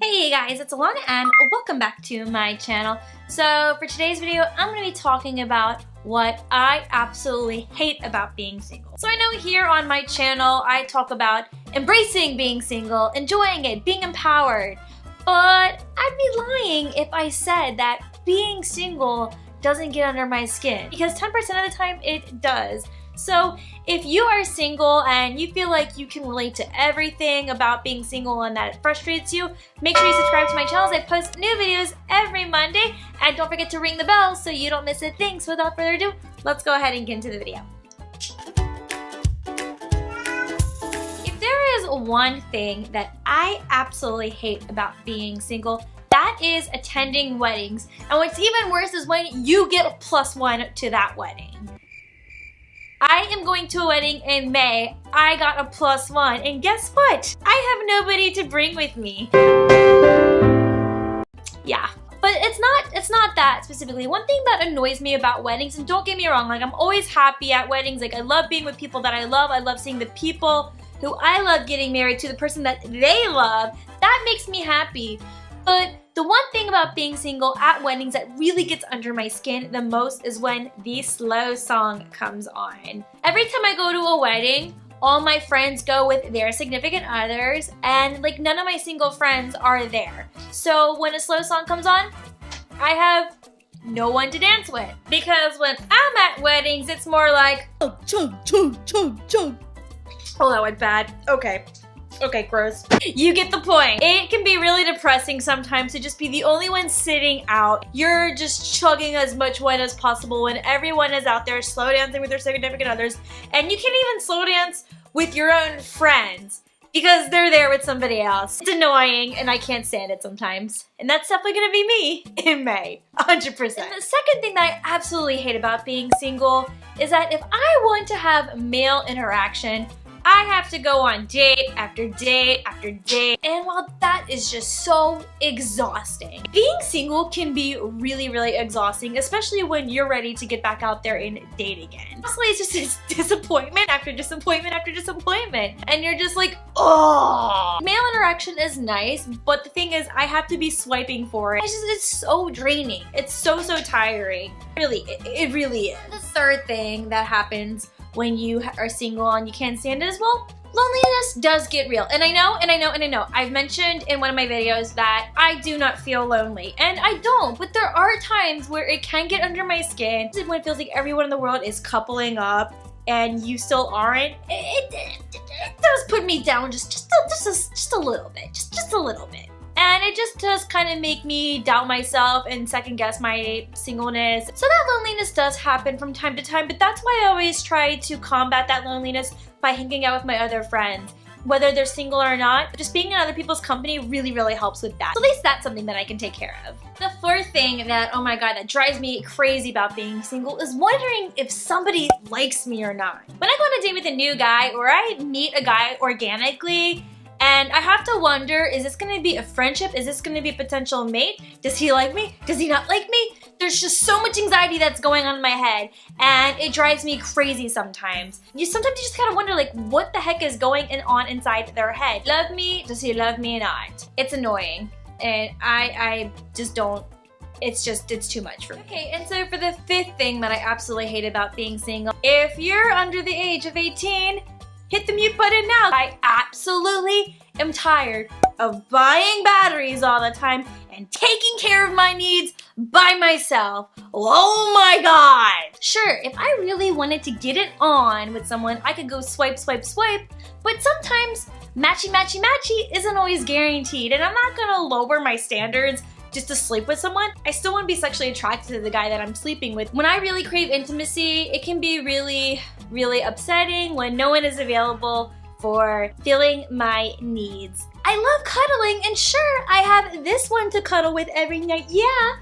Hey guys, it's Ilana and welcome back to my channel. So for today's video, I'm going to be talking about what I absolutely hate about being single. So I know here on my channel, I talk about embracing being single, enjoying it, being empowered. But I'd be lying if I said that being single doesn't get under my skin, because 10% of the time it does. So if you are single and you feel like you can relate to everything about being single and that it frustrates you, make sure you subscribe to my channel as I post new videos every Monday, and don't forget to ring the bell so you don't miss a thing. So without further ado, let's go ahead and get into the video. If there is one thing that I absolutely hate about being single, that is attending weddings. And what's even worse is when you get a +1 to that wedding. I am going to a wedding in May. I got a +1, and guess what? I have nobody to bring with me. Yeah, but it's not that specifically. One thing that annoys me about weddings, and don't get me wrong, like I'm always happy at weddings. Like I love being with people that I love. I love seeing the people who I love getting married to, the person that they love. That makes me happy. But the one thing about being single at weddings that really gets under my skin the most is when the slow song comes on. Every time I go to a wedding, all my friends go with their significant others, and like none of my single friends are there. So when a slow song comes on, I have no one to dance with. Because when I'm at weddings, it's more like chug, chug, chug, chug. Oh, that went bad. Okay, gross. You get the point. It can be really depressing sometimes to just be the only one sitting out. You're just chugging as much wine as possible when everyone is out there slow dancing with their significant others. And you can't even slow dance with your own friends because they're there with somebody else. It's annoying and I can't stand it sometimes. And that's definitely gonna be me in May, 100%. And the second thing that I absolutely hate about being single is that if I want to have male interaction, I have to go on date after date after date, and while that is just so exhausting. Being single can be really, really exhausting, especially when you're ready to get back out there and date again. Honestly, it's just this disappointment after disappointment after disappointment, and you're just like, oh. Male interaction is nice, but the thing is, I have to be swiping for it. It's so draining. It's so tiring. Really, it really is. The third thing that happens when you are single and you can't stand it as well, loneliness does get real. And I know. I've mentioned in one of my videos that I do not feel lonely, and I don't, but there are times where it can get under my skin. When it feels like everyone in the world is coupling up and you still aren't, it does put me down just a little bit, just a little bit. And it just does kind of make me doubt myself and second guess my singleness. So that loneliness does happen from time to time, but that's why I always try to combat that loneliness by hanging out with my other friends. Whether they're single or not, just being in other people's company really, really helps with that. So at least that's something that I can take care of. The fourth thing that, oh my god, that drives me crazy about being single is wondering if somebody likes me or not. When I go on a date with a new guy, or I meet a guy organically, and I have to wonder, is this gonna be a friendship? Is this gonna be a potential mate? Does he like me? Does he not like me? There's just so much anxiety that's going on in my head, and it drives me crazy sometimes. Sometimes you just gotta wonder, like, what the heck is going on inside their head? Love me? Does he love me or not? It's annoying, and I just don't. It's too much for me. Okay, and so for the fifth thing that I absolutely hate about being single, if you're under the age of 18, hit the mute button now. I absolutely am tired of buying batteries all the time and taking care of my needs by myself. Oh my god! Sure, if I really wanted to get it on with someone, I could go swipe, swipe, swipe, but sometimes matchy, matchy, matchy isn't always guaranteed, and I'm not gonna lower my standards just to sleep with someone. I still want to be sexually attracted to the guy that I'm sleeping with. When I really crave intimacy, it can be really, really upsetting when no one is available for filling my needs. I love cuddling, and sure, I have this one to cuddle with every night, yeah,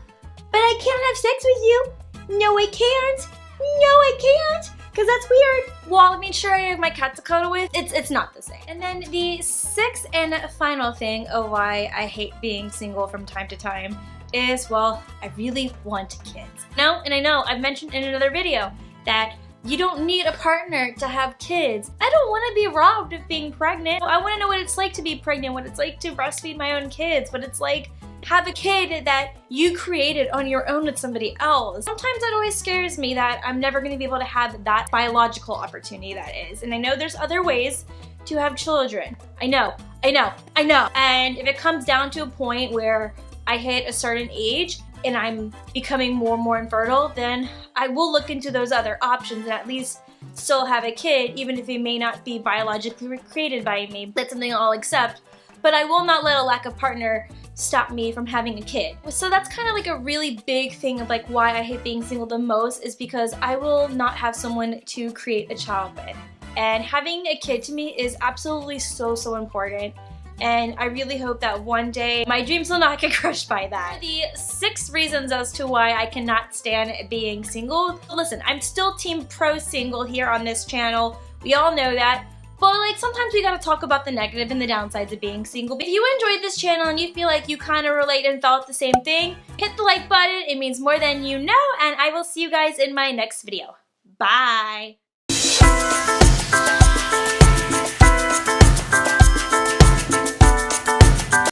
but I can't have sex with you. No, I can't. No, I can't. Because that's weird. Well, I mean, sure, I have my cat to cuddle with. It's not the same. And then the sixth and final thing of why I hate being single from time to time is, well, I really want kids. No, and I know I've mentioned in another video that You don't need a partner to have kids. I don't want to be robbed of being pregnant. I want to know what it's like to be pregnant, what it's like to breastfeed my own kids, what it's like have a kid that you created on your own with somebody else. Sometimes that always scares me that I'm never going to be able to have that biological opportunity that is. And I know there's other ways to have children. I know. And if it comes down to a point where I hit a certain age and I'm becoming more and more infertile, then I will look into those other options and at least still have a kid, even if he may not be biologically created by me. That's something I'll accept, but I will not let a lack of partner stop me from having a kid. So that's kind of like a really big thing of like why I hate being single the most, is because I will not have someone to create a child with. And having a kid to me is absolutely so important. And I really hope that one day my dreams will not get crushed by that. The 6 reasons as to why I cannot stand being single. Listen, I'm still team pro single here on this channel. We all know that. But like sometimes we gotta talk about the negative and the downsides of being single. If you enjoyed this channel and you feel like you kind of relate and felt the same thing, hit the like button. It means more than you know. And I will see you guys in my next video. Bye.